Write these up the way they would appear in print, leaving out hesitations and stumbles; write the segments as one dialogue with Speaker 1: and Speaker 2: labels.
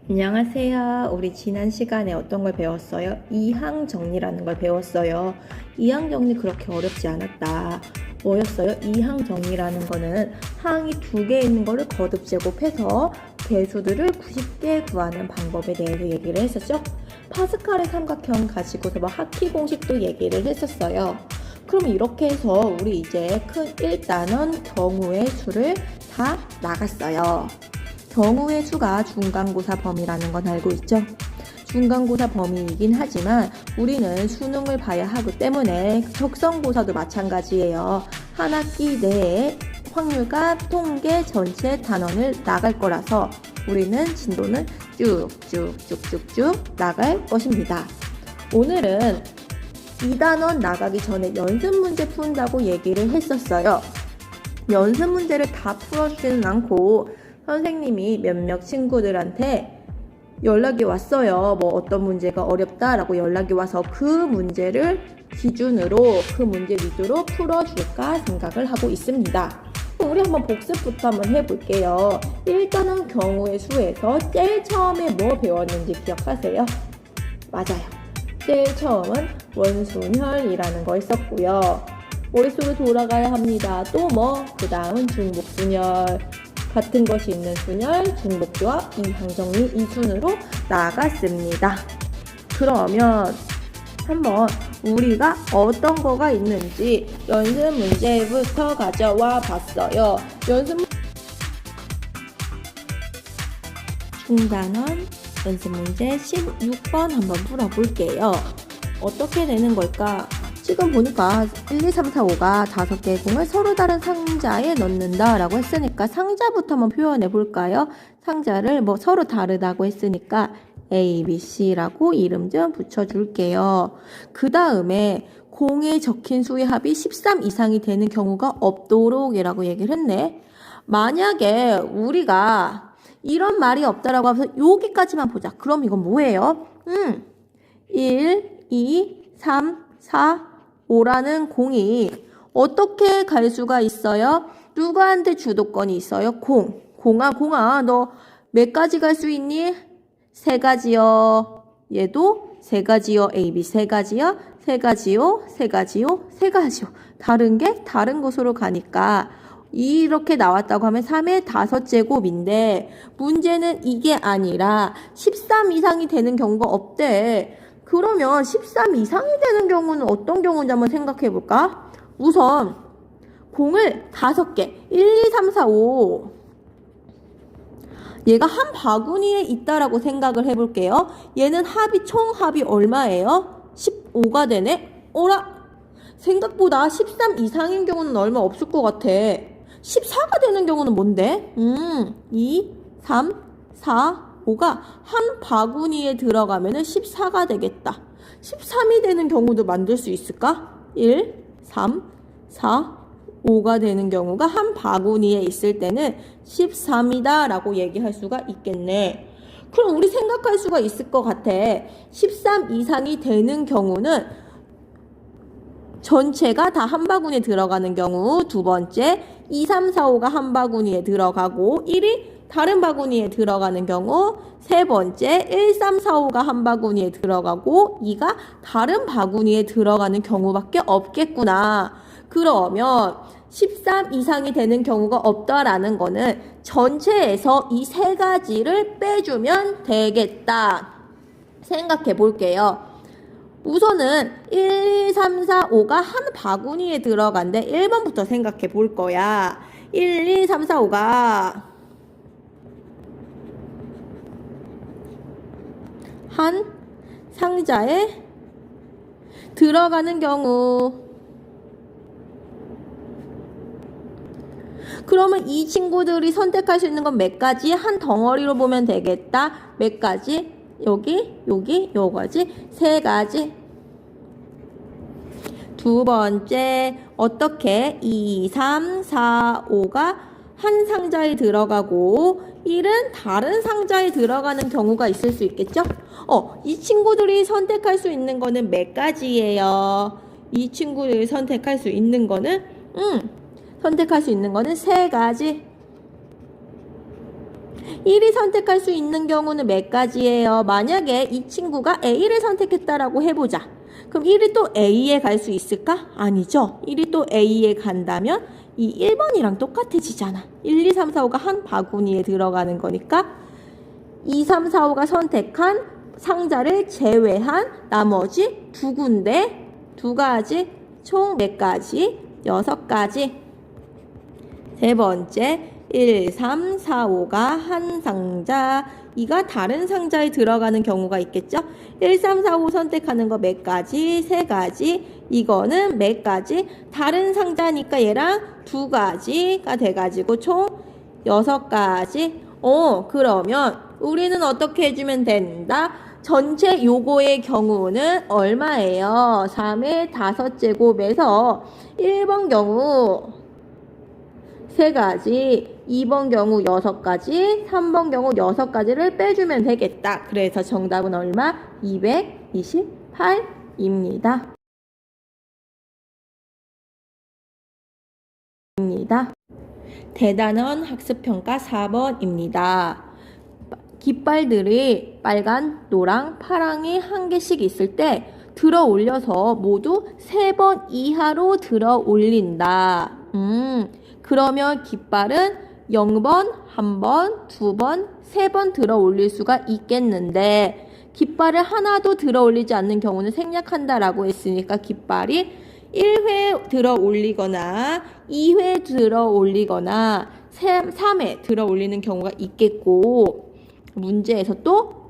Speaker 1: 안녕하세요. 우리 지난 시간에 어떤 걸 배웠어요? 이항 정리라는 걸 배웠어요. 이항 정리 그렇게 어렵지 않았다. 뭐였어요? 이항 정리라는 거는 항이 두 개 있는 거를 거듭 제곱해서 개수들을 90개 구하는 방법에 대해서 얘기를 했었죠. 파스칼의 삼각형 가지고서 하키 공식도 얘기를 했었어요. 그럼 이렇게 해서 우리 이제 큰 1단원 경우의 수를 다 나갔어요. 경우의 수가 중간고사 범위라는 건 알고 있죠? 중간고사 범위이긴 하지만 우리는 수능을 봐야 하기 때문에 적성고사도 마찬가지예요. 한 학기 내에 확률과 통계 전체 단원을 나갈 거라서 우리는 진도는 쭉쭉쭉쭉쭉 나갈 것입니다. 오늘은 2단원 나가기 전에 연습 문제 푼다고 얘기를 했었어요. 연습 문제를 다 풀어주지는 않고 선생님이 몇몇 친구들한테 연락이 왔어요. 뭐 어떤 문제가 어렵다라고 연락이 와서 그 문제를 기준으로 그 문제 위주로 풀어줄까 생각을 하고 있습니다. 우리 한번 복습부터 한번 해볼게요. 일단은 경우의 수에서 제일 처음에 뭐 배웠는지 기억하세요? 맞아요. 제일 처음은 원순혈이라는 거 있었고요. 머릿속에 돌아가야 합니다. 또 뭐? 그 다음은 중복순혈. 같은 것이 있는 순혈, 중복조합, 이항정리 이 순으로 나갔습니다. 그러면 한번 우리가 어떤 거가 있는지 연습 문제부터 가져와 봤어요. 중단원 연습 문제 16번 한번 풀어볼게요. 어떻게 되는 걸까? 지금 보니까 1, 2, 3, 4, 5가 5개의 공을 서로 다른 상자에 넣는다 라고 했으니까 상자부터 한번 표현해 볼까요? 상자를 뭐 서로 다르다고 했으니까 A, B, C라고 이름 좀 붙여줄게요. 그 다음에 공에 적힌 수의 합이 13 이상이 되는 경우가 없도록 이라고 얘기를 했네. 만약에 우리가 이런 말이 없다라고 하면서 여기까지만 보자. 그럼 이건 뭐예요? 1, 2, 3, 4, 5라는 공이 어떻게 갈 수가 있어요? 누구한테 주도권이 있어요? 공아, 너 몇 가지 갈 수 있니? 3가지요. 얘도 3가지요. A, B 3가지요. 3가지요. 3가지요. 3가지요. 다른 게 다른 곳으로 가니까 이렇게 나왔다고 하면 3의 5제곱인데 문제는 이게 아니라 13 이상이 되는 경우가 없대. 그러면 13 이상이 되는 경우는 어떤 경우인지 한번 생각해 볼까? 우선 공을 5개 1, 2, 3, 4, 5 얘가 한 바구니에 있다라고 생각을 해볼게요. 얘는 총 합이 얼마예요? 15가 되네? 오라! 생각보다 13 이상인 경우는 얼마 없을 것 같아. 14가 되는 경우는 뭔데? 2, 3, 4, 5가 한 바구니에 들어가면 14가 되겠다. 13이 되는 경우도 만들 수 있을까? 1, 3, 4, 5가 되는 경우가 한 바구니에 있을 때는 13이다 라고 얘기할 수가 있겠네. 그럼 우리 생각할 수가 있을 것 같아. 13 이상이 되는 경우는 전체가 다 한 바구니에 들어가는 경우, 두 번째 2, 3, 4, 5가 한 바구니에 들어가고 1이 다른 바구니에 들어가는 경우, 세 번째 1, 3, 4, 5가 한 바구니에 들어가고 2가 다른 바구니에 들어가는 경우밖에 없겠구나. 그러면 13 이상이 되는 경우가 없다라는 거는 전체에서 이 3가지를 빼주면 되겠다. 생각해 볼게요. 우선은 1, 2, 3, 4, 5가 한 바구니에 들어간대. 1번부터 생각해 볼 거야. 1, 2, 3, 4, 5가 한 상자에 들어가는 경우. 그러면 이 친구들이 선택할 수 있는 건 몇 가지? 한 덩어리로 보면 되겠다. 몇 가지? 여기, 요거지. 3가지. 두 번째, 어떻게? 2, 3, 4, 5가 한 상자에 들어가고 1은 다른 상자에 들어가는 경우가 있을 수 있겠죠? 이 친구들이 선택할 수 있는 거는 몇 가지예요? 이 친구들이 선택할 수 있는 거는 3가지. 1이 선택할 수 있는 경우는 몇 가지예요? 만약에 이 친구가 A를 선택했다라고 해보자. 그럼 1이 또 A에 갈 수 있을까? 아니죠. 1이 또 A에 간다면 이 1번이랑 똑같아지잖아. 1, 2, 3, 4, 5가 한 바구니에 들어가는 거니까 2, 3, 4, 5가 선택한 상자를 제외한 나머지 두 군데, 두 가지, 총 몇 가지? 6가지. 세 번째, 1, 3, 4, 5가 한 상자, 2가 다른 상자에 들어가는 경우가 있겠죠? 1, 3, 4, 5 선택하는 거 몇 가지? 3가지. 이거는 몇 가지? 다른 상자니까 얘랑 2가지가 돼가지고 총 6가지. 그러면 우리는 어떻게 해주면 된다? 전체 요거의 경우는 얼마예요? 3의 5제곱에서 1번 경우 3가지, 2번 경우 6가지, 3번 경우 6가지를 빼주면 되겠다. 그래서 정답은 얼마? 228입니다. 대단원 학습평가 4번입니다. 깃발들이 빨간, 노랑, 파랑이 한 개씩 있을 때 들어 올려서 모두 3번 이하로 들어 올린다. 그러면 깃발은 0번, 1번, 2번, 3번 들어 올릴 수가 있겠는데 깃발을 하나도 들어 올리지 않는 경우는 생략한다라고 했으니까 깃발이 1회 들어 올리거나 2회 들어 올리거나 3회 들어 올리는 경우가 있겠고 문제에서 또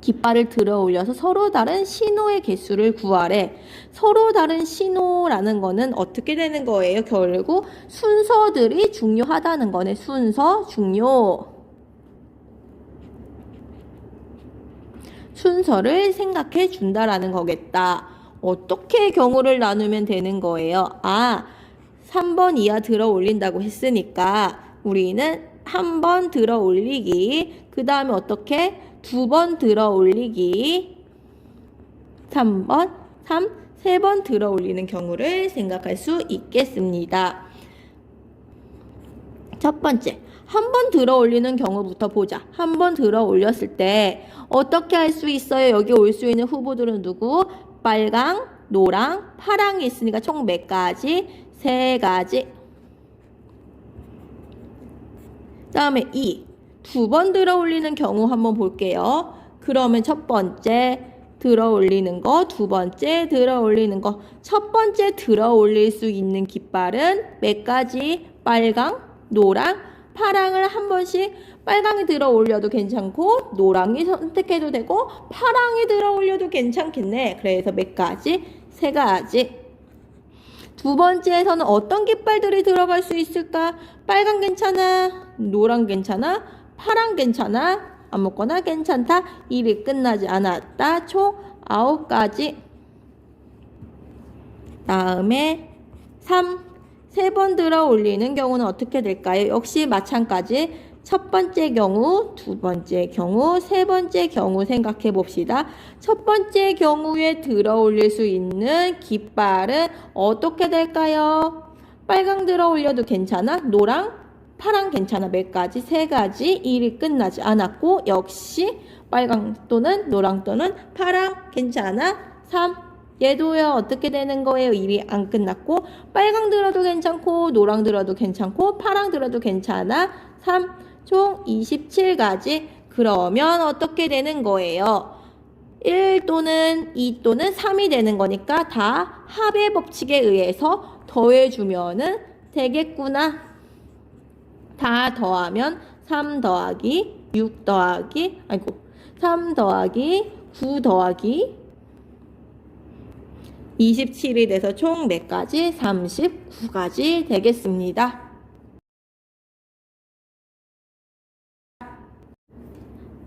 Speaker 1: 깃발을 들어 올려서 서로 다른 신호의 개수를 구하래. 서로 다른 신호라는 거는 어떻게 되는 거예요? 결국 순서들이 중요하다는 거네. 순서 중요. 순서를 생각해 준다라는 거겠다. 어떻게 경우를 나누면 되는 거예요? 3번 이하 들어 올린다고 했으니까 우리는 한 번 들어 올리기, 그 다음에 어떻게? 2번 들어 올리기, 3번, 3번 들어 올리는 경우를 생각할 수 있겠습니다. 첫 번째, 한 번 들어 올리는 경우부터 보자. 한 번 들어 올렸을 때 어떻게 할 수 있어요? 여기 올 수 있는 후보들은 누구? 빨강, 노랑, 파랑이 있으니까 총 몇 가지? 3가지. 다음에 2번 들어 올리는 경우 한번 볼게요. 그러면 첫 번째 들어 올리는 거, 두 번째 들어 올리는 거. 첫 번째 들어 올릴 수 있는 깃발은 몇 가지? 빨강, 노랑, 파랑을 한 번씩 빨강이 들어 올려도 괜찮고 노랑이 선택해도 되고 파랑이 들어 올려도 괜찮겠네. 그래서 몇 가지? 3가지. 두 번째에서는 어떤 깃발들이 들어갈 수 있을까? 빨강 괜찮아? 노랑 괜찮아? 파랑 괜찮아? 아무거나 괜찮다? 일이 끝나지 않았다. 총 9가지. 다음에 3. 3번 들어 올리는 경우는 어떻게 될까요? 역시 마찬가지. 첫 번째 경우, 두 번째 경우, 세 번째 경우 생각해 봅시다. 첫 번째 경우에 들어 올릴 수 있는 깃발은 어떻게 될까요? 빨강 들어 올려도 괜찮아? 노랑, 파랑 괜찮아? 몇 가지? 3가지. 일이 끝나지 않았고 역시 빨강 또는 노랑 또는 파랑 괜찮아? 3. 얘도요 어떻게 되는 거예요? 일이 안 끝났고 빨강 들어도 괜찮고 노랑 들어도 괜찮고 파랑 들어도 괜찮아? 3. 총 27가지. 그러면 어떻게 되는 거예요? 1 또는 2 또는 3이 되는 거니까 다 합의 법칙에 의해서 더해주면은 되겠구나. 다 더하면 3 더하기 6 더하기 3 더하기 9 더하기 27이 돼서 총 몇 가지? 39가지 되겠습니다.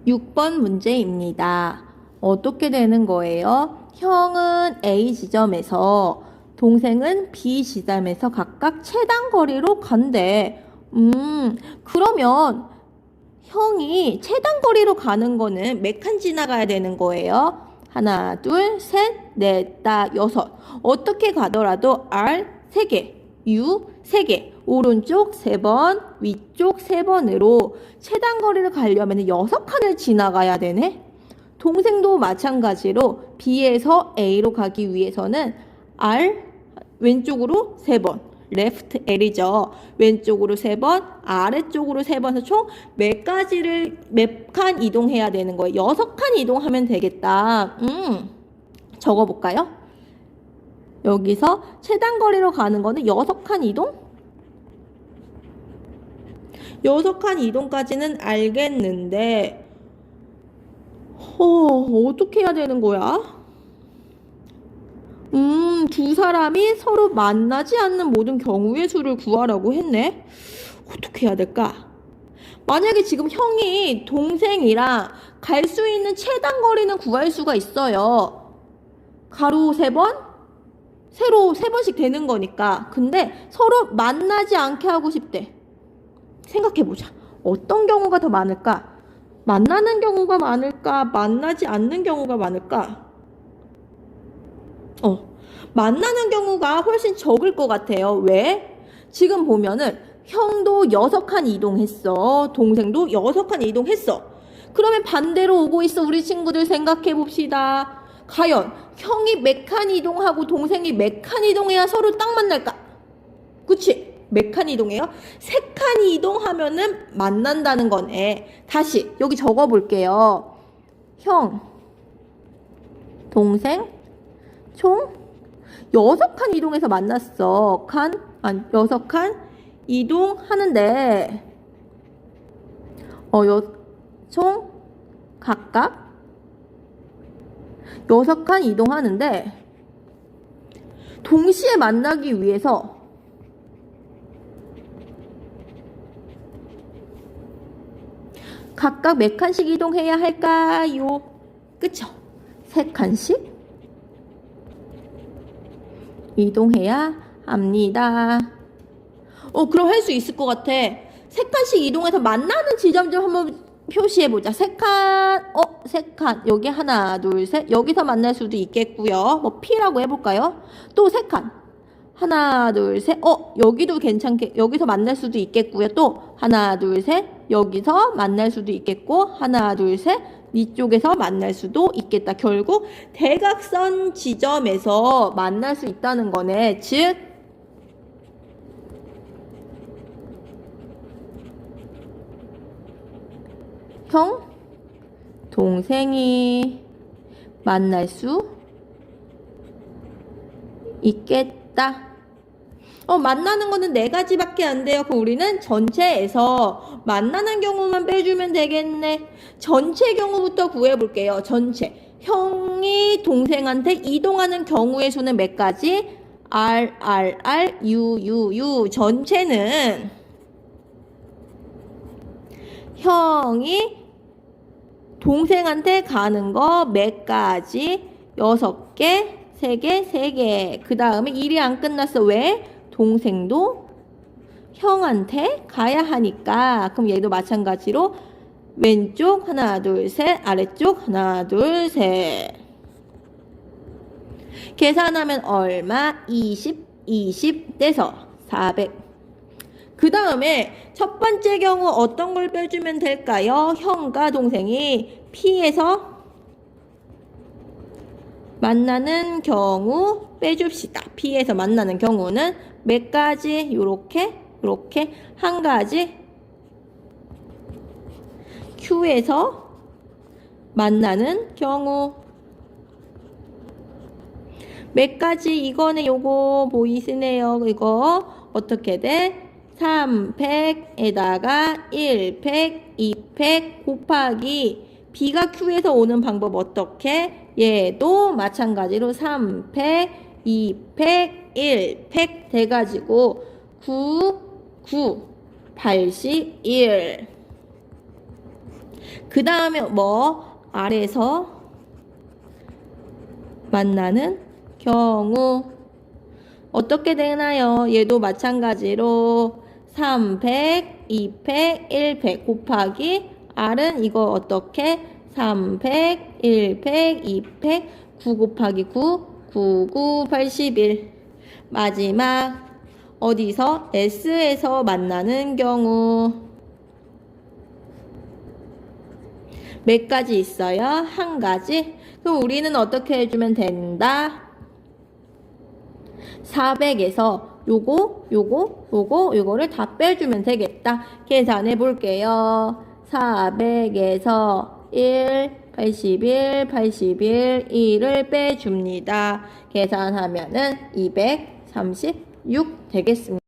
Speaker 1: 6번 문제입니다. 어떻게 되는 거예요? 형은 A 지점에서 동생은 B 지점에서 각각 최단 거리로 간대. 그러면 형이 최단 거리로 가는 거는 몇 칸 지나가야 되는 거예요? 하나, 둘, 셋, 넷, 다, 여섯. 어떻게 가더라도 R 3개, U 3개, 오른쪽 3번, 위쪽 3번으로 최단거리를 가려면 6칸을 지나가야 되네. 동생도 마찬가지로 B에서 A로 가기 위해서는 R 왼쪽으로 3번, left L이죠. 왼쪽으로 3번, 아래쪽으로 3번 해서 총 몇 칸 이동해야 되는 거예요? 6칸 이동하면 되겠다. 적어볼까요? 여기서 최단거리로 가는 거는 6칸 이동? 6칸 이동까지는 알겠는데 어떻게 해야 되는 거야? 두 사람이 서로 만나지 않는 모든 경우의 수를 구하라고 했네. 어떻게 해야 될까? 만약에 지금 형이 동생이랑 갈 수 있는 최단거리는 구할 수가 있어요. 가로 3번? 세로 3번씩 되는 거니까. 근데 서로 만나지 않게 하고 싶대. 생각해보자. 어떤 경우가 더 많을까? 만나는 경우가 많을까? 만나지 않는 경우가 많을까? 만나는 경우가 훨씬 적을 것 같아요. 왜? 지금 보면은 형도 6칸 이동했어. 동생도 6칸 이동했어. 그러면 반대로 오고 있어. 우리 친구들 생각해 봅시다. 과연 형이 몇 칸 이동하고 동생이 몇 칸 이동해야 서로 딱 만날까? 그치? 몇 칸 이동해요? 3칸 이동하면은 만난다는 거네. 다시 여기 적어 볼게요. 형, 동생, 총 6칸 이동해서 만났어. 6칸 이동하는데 총 각각 6칸 이동하는데 동시에 만나기 위해서 각각 몇 칸씩 이동해야 할까요? 그쵸? 3칸씩 이동해야 합니다. 그럼 할 수 있을 것 같아. 3칸씩 이동해서 만나는 지점 좀 한번 표시해보자. 3칸, 3칸. 여기 하나, 둘, 셋. 여기서 만날 수도 있겠고요. 뭐 P라고 해볼까요? 또 3칸. 하나, 둘, 셋. 여기도 괜찮게, 여기서 만날 수도 있겠고요. 또 하나, 둘, 셋. 여기서 만날 수도 있겠고, 하나, 둘, 셋. 이쪽에서 만날 수도 있겠다. 결국 대각선 지점에서 만날 수 있다는 거네. 즉 형, 동생이 만날 수 있겠다. 만나는 거는 4가지밖에 안 돼요. 그럼 우리는 전체에서 만나는 경우만 빼주면 되겠네. 전체 경우부터 구해볼게요. 전체. 형이 동생한테 이동하는 경우의 수는 몇 가지? R, R, R, U, U, U. 전체는 형이 동생한테 가는 거 몇 가지? 6개, 3개, 3개. 그 다음에 일이 안 끝났어. 왜? 동생도 형한테 가야 하니까. 그럼 얘도 마찬가지로 왼쪽 하나 둘 셋, 아래쪽 하나 둘 셋. 계산하면 얼마? 20 떼서 400. 그 다음에 첫 번째 경우 어떤 걸 빼주면 될까요? 형과 동생이 P에서 만나는 경우 빼줍시다. P에서 만나는 경우는 몇 가지? 요렇게 한 가지. Q에서 만나는 경우 몇 가지? 이거는 요거 보이시네요. 이거 어떻게 돼? 300에다가 100, 200 곱하기 B가 Q에서 오는 방법 어떻게? 얘도 마찬가지로 300, 200, 100 돼가지고 81. 그 다음에 아래서 만나는 경우 어떻게 되나요? 얘도 마찬가지로 300, 200, 100 곱하기 R은 이거 어떻게? 300, 100, 200, 9 곱하기 9, 81. 마지막 어디서? S에서 만나는 경우. 몇 가지 있어요? 한 가지? 그럼 우리는 어떻게 해주면 된다? 400에서 요거를 다 빼주면 되겠다. 계산해 볼게요. 400에서 81, 1을 빼줍니다. 계산하면은 236 되겠습니다.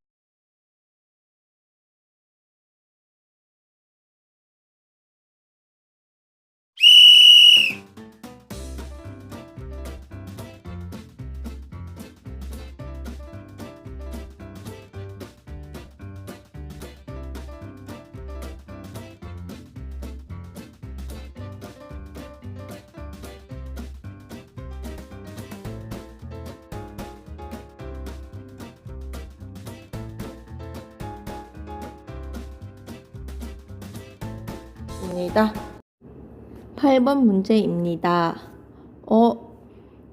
Speaker 1: 입니다. 8번 문제입니다.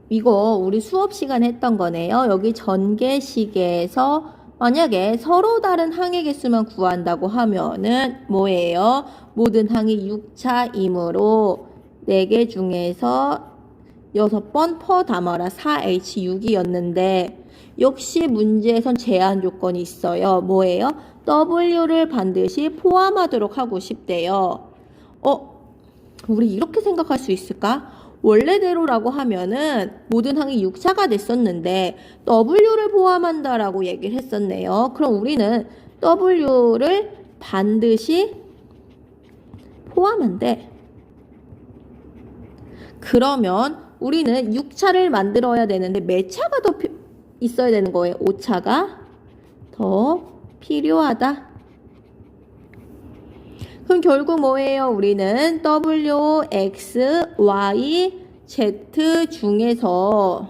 Speaker 1: 이거 우리 수업 시간에 했던 거네요. 여기 전개식에서 만약에 서로 다른 항의 개수만 구한다고 하면은 뭐예요? 모든 항이 6차이므로 4개 중에서 6번 퍼 담아라 4H6이었는데 역시 문제에선 제한 조건이 있어요. 뭐예요? W를 반드시 포함하도록 하고 싶대요. 우리 이렇게 생각할 수 있을까? 원래대로라고 하면은 모든 항이 6차가 됐었는데 W를 포함한다라고 얘기를 했었네요. 그럼 우리는 W를 반드시 포함한대. 그러면 우리는 6차를 만들어야 되는데 몇 차가 더 있어야 되는 거예요? 5차가 더 필요하다. 그럼 결국 뭐예요? 우리는 W, X, Y, Z 중에서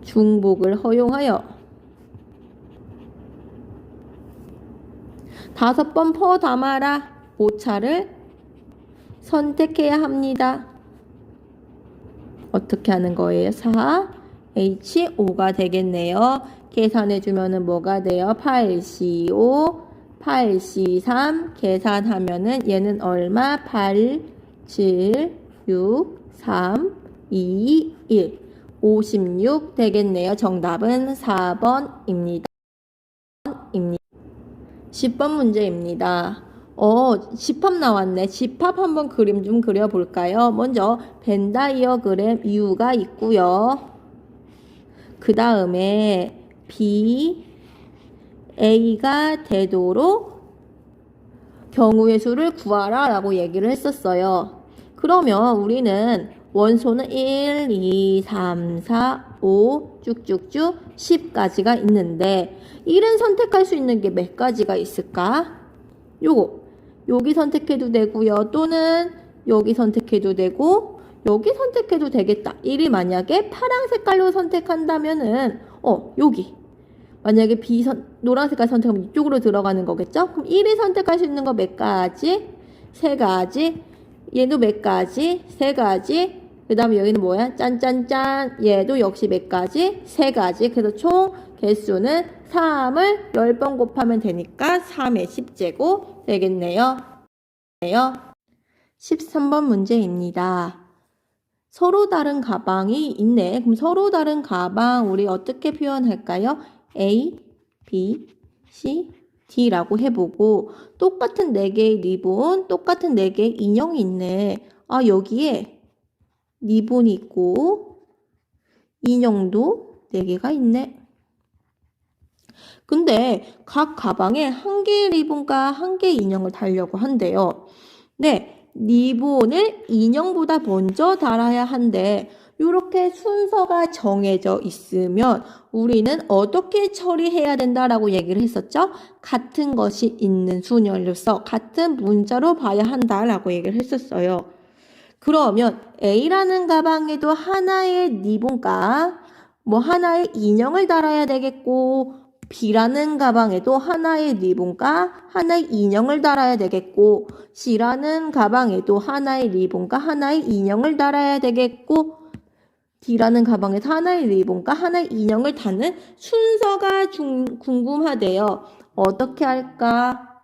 Speaker 1: 중복을 허용하여 5번 퍼 담아라 5차를 선택해야 합니다. 어떻게 하는 거예요? 4H5가 되겠네요. 계산해주면은 뭐가 돼요? 8C5 8C3 계산하면은 얘는 얼마? 8, 7, 6, 3, 2, 1 56 되겠네요. 정답은 4번입니다. 10번 문제입니다. 집합 나왔네. 집합 한번 그림 좀 그려볼까요? 먼저 벤 다이어그램 U가 있고요. 그 다음에 B, A가 되도록 경우의 수를 구하라 라고 얘기를 했었어요. 그러면 우리는 원소는 1, 2, 3, 4, 5 쭉쭉쭉 10까지가 있는데 1은 선택할 수 있는 게 몇 가지가 있을까? 여기 선택해도 되고요. 또는 여기 선택해도 되고 여기 선택해도 되겠다. 1이 만약에 파란 색깔로 선택한다면은 여기 만약에 노란 색깔 선택하면 이쪽으로 들어가는 거겠죠? 그럼 1이 선택할 수 있는 거 몇 가지? 3가지. 얘도 몇 가지? 3가지. 그 다음에 여기는 뭐야? 짠짠짠. 얘도 역시 몇 가지? 3가지. 그래서 총 개수는 3을 10번 곱하면 되니까 3의 10제곱 되겠네요. 13번 문제입니다. 서로 다른 가방이 있네. 그럼 서로 다른 가방 우리 어떻게 표현할까요? A, B, C, D라고 해보고 똑같은 4개의 리본, 똑같은 4개의 인형이 있네. 여기에 리본이 있고 인형도 4개가 있네. 근데 각 가방에 1개의 리본과 1개의 인형을 달려고 한대요. 네, 리본을 인형보다 먼저 달아야 한데 이렇게 순서가 정해져 있으면 우리는 어떻게 처리해야 된다라고 얘기를 했었죠? 같은 것이 있는 순열로서 같은 문자로 봐야 한다라고 얘기를 했었어요. 그러면 A라는 가방에도 하나의 리본과 하나의 인형을 달아야 되겠고 B라는 가방에도 하나의 리본과 하나의 인형을 달아야 되겠고 C라는 가방에도 하나의 리본과 하나의 인형을 달아야 되겠고 D라는 가방에서 하나의 리본과 하나의 인형을 담는 순서가 궁금하대요. 어떻게 할까?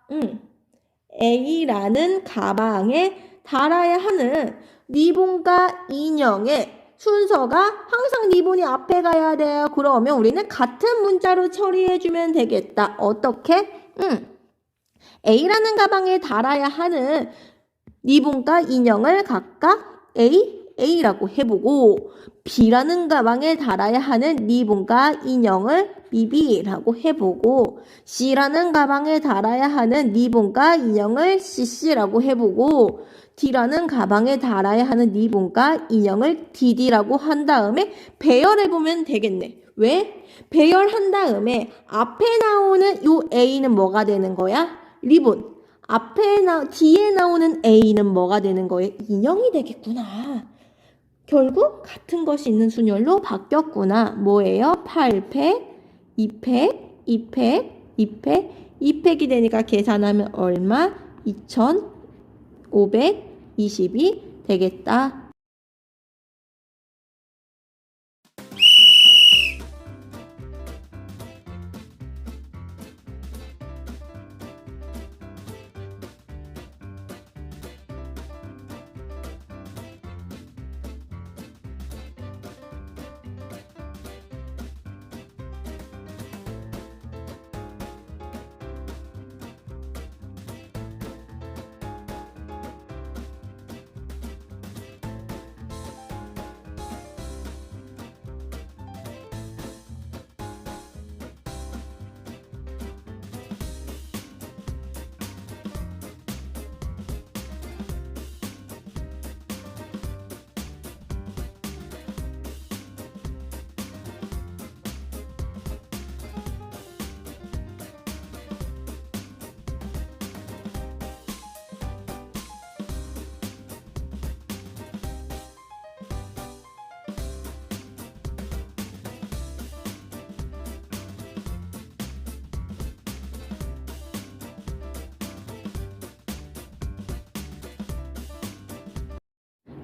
Speaker 1: A라는 가방에 달아야 하는 리본과 인형의 순서가 항상 리본이 앞에 가야 돼요. 그러면 우리는 같은 문자로 처리해주면 되겠다. 어떻게? A라는 가방에 달아야 하는 리본과 인형을 각각 A라고 해보고 B라는 가방에 달아야 하는 리본과 인형을 B라고 해보고 C라는 가방에 달아야 하는 리본과 인형을 CC라고 해보고 D라는 가방에 달아야 하는 리본과 인형을 DD라고 한 다음에 배열해보면 되겠네. 왜? 배열한 다음에 앞에 나오는 요 A는 뭐가 되는 거야? 리본. 뒤에 나오는 A는 뭐가 되는 거예요? 인형이 되겠구나. 결국 같은 것이 있는 순열로 바뀌었구나. 뭐예요? 8팩, 2팩, 2팩, 2팩, 2팩이 되니까 계산하면 얼마? 2520이 되겠다.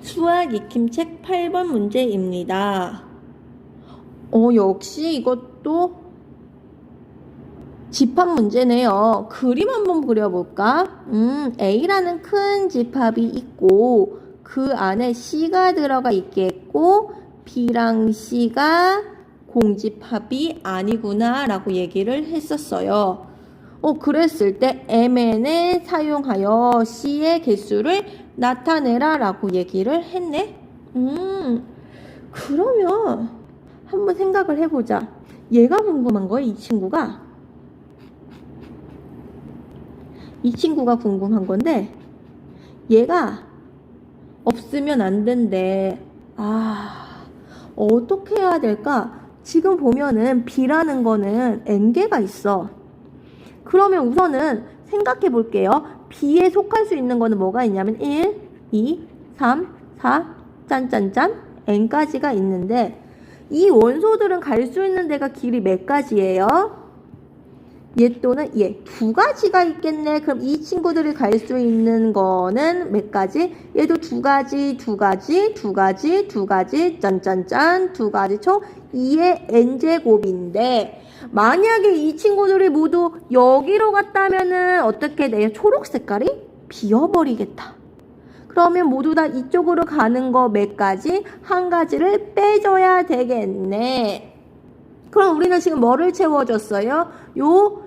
Speaker 1: 수학 익힘책 8번 문제입니다. 역시 이것도 집합 문제네요. 그림 한번 그려볼까? A라는 큰 집합이 있고 그 안에 C가 들어가 있겠고 B랑 C가 공집합이 아니구나 라고 얘기를 했었어요. 그랬을 때 MN을 사용하여 C의 개수를 나타내라 라고 얘기를 했네. 그러면 한번 생각을 해보자. 얘가 궁금한 거야, 이 친구가 궁금한 건데 얘가 없으면 안 된대. 어떻게 해야 될까? 지금 보면은 B라는 거는 N개가 있어. 그러면 우선은 생각해 볼게요. B에 속할 수 있는 거는 뭐가 있냐면 1, 2, 3, 4, 짠짠짠 N까지가 있는데 이 원소들은 갈 수 있는 데가 길이 몇 가지예요? 얘 또는 얘 두 가지가 있겠네. 그럼 이 친구들이 갈 수 있는 거는 몇 가지? 얘도 두 가지, 짠짠짠, 두 가지 총 2의 n제곱인데 만약에 이 친구들이 모두 여기로 갔다면은 어떻게 돼요? 초록 색깔이 비어버리겠다. 그러면 모두 다 이쪽으로 가는 거 몇 가지? 한 가지를 빼줘야 되겠네. 그럼 우리는 지금 뭐를 채워줬어요? 요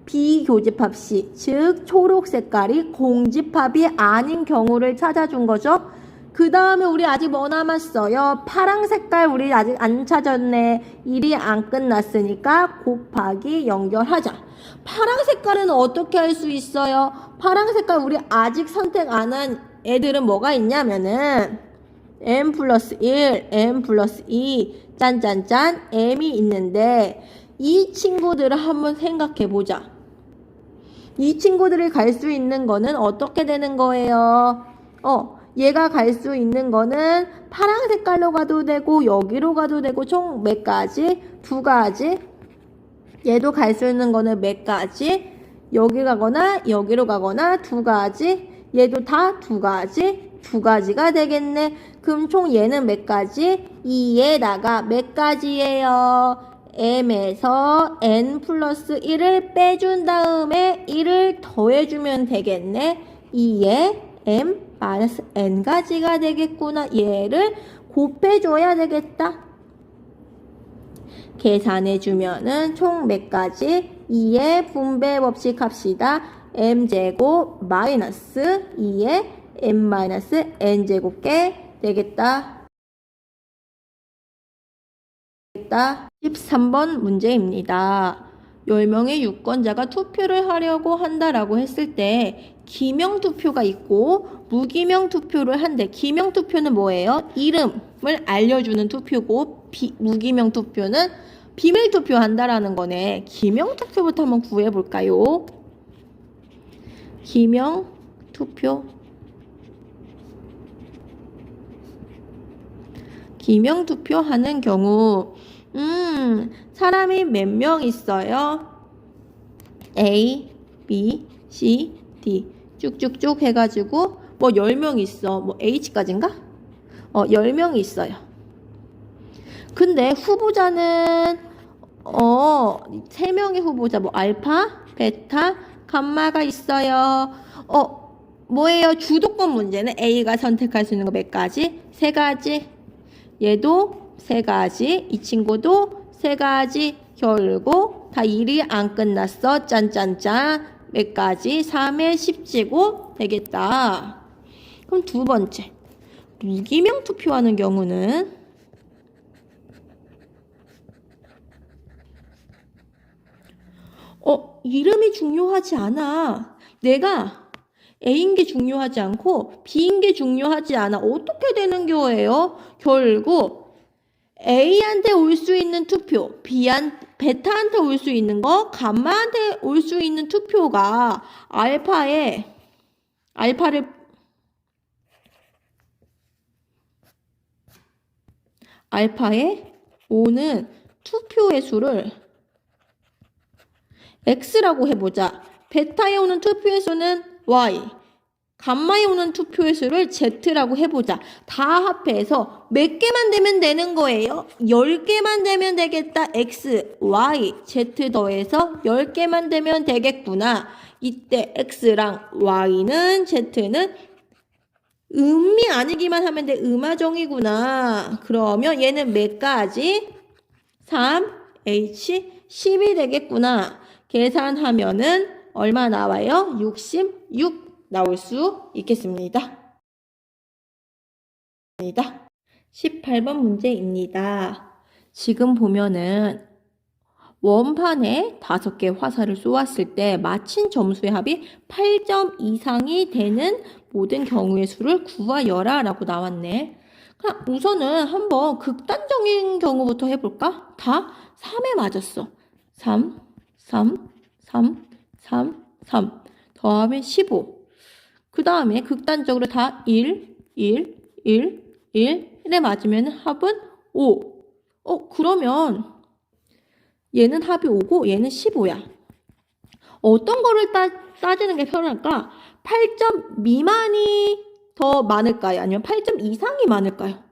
Speaker 1: 비교집합 C, 즉 초록 색깔이 공집합이 아닌 경우를 찾아준 거죠. 그 다음에 우리 아직 뭐 남았어요? 파랑 색깔 우리 아직 안 찾았네. 일이 안 끝났으니까 곱하기 연결하자. 파랑 색깔은 어떻게 할 수 있어요? 파랑 색깔 우리 아직 선택 안 한 애들은 뭐가 있냐면은 m 플러스 1, m 플러스 2, 짠짠짠 m이 있는데 이 친구들을 한번 생각해 보자. 이 친구들이 갈 수 있는 거는 어떻게 되는 거예요? 얘가 갈 수 있는 거는 파랑 색깔로 가도 되고 여기로 가도 되고 총 몇 가지? 두 가지. 얘도 갈 수 있는 거는 몇 가지? 여기 가거나 여기로 가거나 두 가지. 얘도 다 두 가지. 두 가지가 되겠네. 그럼 총 얘는 몇 가지? 2에다가 몇 가지예요? m에서 n 플러스 1을 빼준 다음에 1을 더해주면 되겠네. 2에 m 마이너스 n 가지가 되겠구나. 얘를 곱해줘야 되겠다. 계산해주면은 총 몇 가지? 2의 분배 법칙 합시다. m제곱 마이너스 2의 m 마이너스 n제곱게 되겠다. 13번 문제입니다. 10명의 유권자가 투표를 하려고 한다라고 했을 때 기명 투표가 있고 무기명 투표를 한대. 기명 투표는 뭐예요? 이름을 알려주는 투표고 무기명 투표는 비밀 투표 한다라는 거네. 기명 투표부터 한번 구해볼까요? 기명 투표. 기명 투표하는 경우 사람이 몇 명 있어요? A, B, C, D 쭉쭉쭉 해가지고 뭐 10명 있어. 뭐 H까지인가? 10명이 있어요. 근데 후보자는 3명의 후보자 뭐 알파, 베타, 감마가 있어요. 뭐예요? 주도권 문제는 A가 선택할 수 있는 거 몇 가지? 3가지. 얘도 3가지. 이 친구도 3가지. 결국 다 일이 안 끝났어. 짠짠짠. 몇 가지? 3의 10제곱 되겠다. 그럼 두 번째. 무기명 투표하는 경우는 이름이 중요하지 않아. 내가 A인 게 중요하지 않고 B인 게 중요하지 않아. 어떻게 되는 거예요? 결국 A한테 올 수 있는 투표, 베타한테 올 수 있는 거, 감마한테 올 수 있는 투표가 알파의 5는 투표의 수를 X라고 해보자. 베타에 오는 투표의 수는 Y, 감마에 오는 투표의 수를 Z라고 해보자. 다 합해서 몇 개만 되면 되는 거예요? 10개만 되면 되겠다. X, Y, Z 더해서 10개만 되면 되겠구나. 이때 X랑 Y는 Z는 음이 아니기만 하면 돼. 음화정이구나. 그러면 얘는 몇 가지? 3, H, 10이 되겠구나. 계산하면은 얼마 나와요? 66 나올 수 있겠습니다. 18번 문제입니다. 지금 보면은 원판에 5개 화살을 쏘았을 때 맞힌 점수의 합이 8점 이상이 되는 모든 경우의 수를 구하여라 라고 나왔네. 그럼 우선은 한번 극단적인 경우부터 해볼까? 다 3에 맞았어. 3, 3, 3, 3, 3 더하면 15. 그 다음에 극단적으로 다 1, 1, 1, 1에 맞으면 합은 5. 그러면 얘는 합이 5고 얘는 15야. 어떤 거를 따지는 게 편할까? 8점 미만이 더 많을까요? 아니면 8점 이상이 많을까요?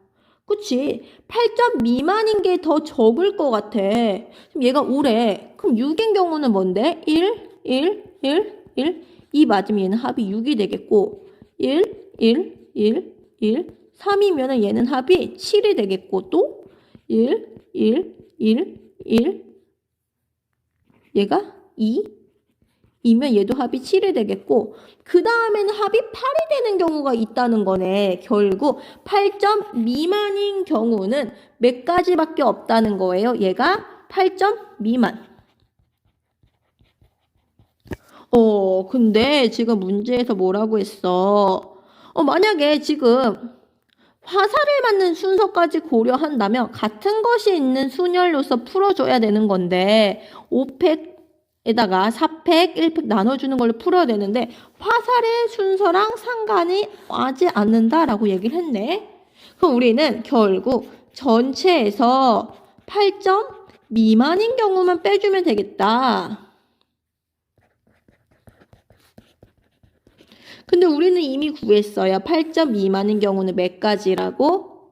Speaker 1: 그치? 8점 미만인 게 더 적을 것 같아. 그럼 얘가 5래. 그럼 6인 경우는 뭔데? 1, 1, 1, 1. 2 맞으면 얘는 합이 6이 되겠고 1, 1, 1, 1. 3이면 얘는 합이 7이 되겠고 또 1, 1, 1, 1. 얘가 2이면 얘도 합이 7이 되겠고 그 다음에는 합이 8이 되는 경우가 있다는 거네. 결국 8점 미만인 경우는 몇 가지밖에 없다는 거예요. 얘가 8점 미만. 근데 지금 문제에서 뭐라고 했어? 만약에 지금 화살을 맞는 순서까지 고려한다면 같은 것이 있는 순열로서 풀어줘야 되는 건데 5팩에다가 4팩, 1팩 나눠주는 걸로 풀어야 되는데 화살의 순서랑 상관이 하지 않는다라고 얘기를 했네. 그럼 우리는 결국 전체에서 8점 미만인 경우만 빼주면 되겠다. 근데 우리는 이미 구했어요. 8점 미만인 경우는 몇 가지라고?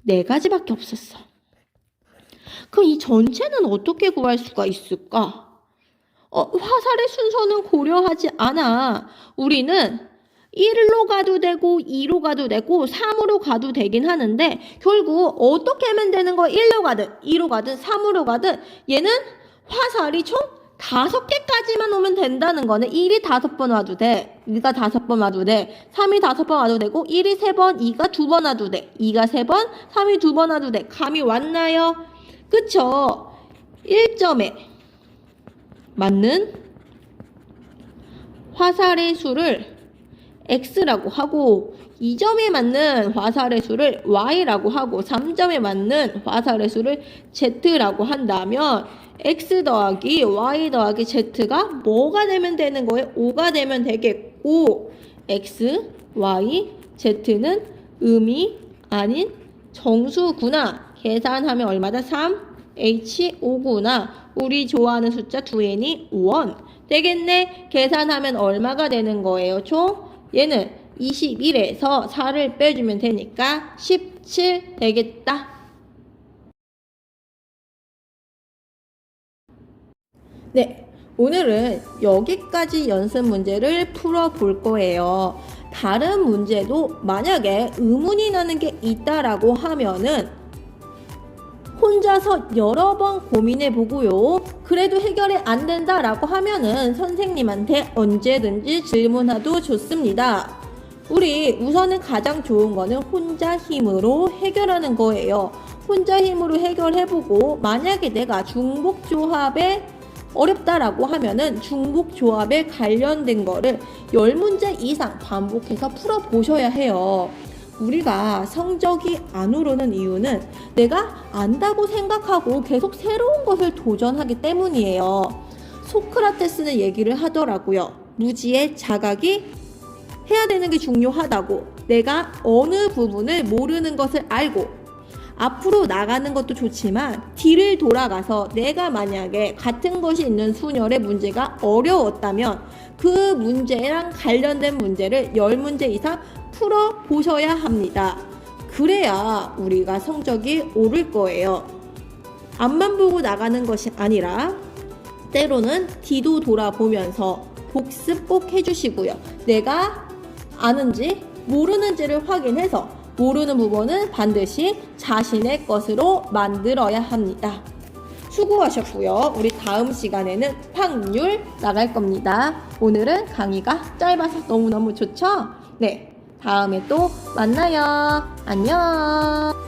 Speaker 1: 4가지밖에 없었어. 그럼 이 전체는 어떻게 구할 수가 있을까? 화살의 순서는 고려하지 않아. 우리는 1로 가도 되고 2로 가도 되고 3으로 가도 되긴 하는데 결국 어떻게 하면 되는 거야? 1로 가든 2로 가든 3으로 가든 얘는 화살이 총 5개까지만 오면 된다는 거는 1이 5번 와도 돼. 2가 5번 와도 돼. 3이 5번 와도 되고 1이 3번, 2가 2번 와도 돼. 2가 3번, 3이 2번 와도 돼. 감이 왔나요? 그쵸? 1점에 맞는 화살의 수를 X라고 하고 2점에 맞는 화살의 수를 Y라고 하고 3점에 맞는 화살의 수를 Z라고 한다면 X 더하기 Y 더하기 Z가 뭐가 되면 되는 거예요? 5가 되면 되겠고 X, Y, Z는 음이 아닌 정수구나. 계산하면 얼마다? 3, H, 5구나. 우리 좋아하는 숫자 2n이 1 되겠네. 계산하면 얼마가 되는 거예요? 총? 얘는 21에서 4를 빼주면 되니까 17 되겠다. 네, 오늘은 여기까지 연습 문제를 풀어볼 거예요. 다른 문제도 만약에 의문이 나는 게 있다라고 하면은 혼자서 여러 번 고민해 보고요. 그래도 해결이 안 된다라고 하면은 선생님한테 언제든지 질문해도 좋습니다. 우리 우선은 가장 좋은 거는 혼자 힘으로 해결하는 거예요. 혼자 힘으로 해결해보고 만약에 내가 중복조합에 어렵다라고 하면은 중복조합에 관련된 거를 10문제 이상 반복해서 풀어보셔야 해요. 우리가 성적이 안 오르는 이유는 내가 안다고 생각하고 계속 새로운 것을 도전하기 때문이에요. 소크라테스는 얘기를 하더라고요. 무지의 자각이 해야 되는 게 중요하다고. 내가 어느 부분을 모르는 것을 알고 앞으로 나가는 것도 좋지만 뒤를 돌아가서 내가 만약에 같은 것이 있는 순열의 문제가 어려웠다면 그 문제랑 관련된 문제를 10문제 이상 풀어보셔야 합니다. 그래야 우리가 성적이 오를 거예요. 앞만 보고 나가는 것이 아니라 때로는 뒤도 돌아보면서 복습 꼭 해주시고요. 내가 아는지 모르는지를 확인해서 모르는 부분은 반드시 자신의 것으로 만들어야 합니다. 수고하셨고요. 우리 다음 시간에는 확률 나갈 겁니다. 오늘은 강의가 짧아서 너무너무 좋죠? 네, 다음에 또 만나요. 안녕.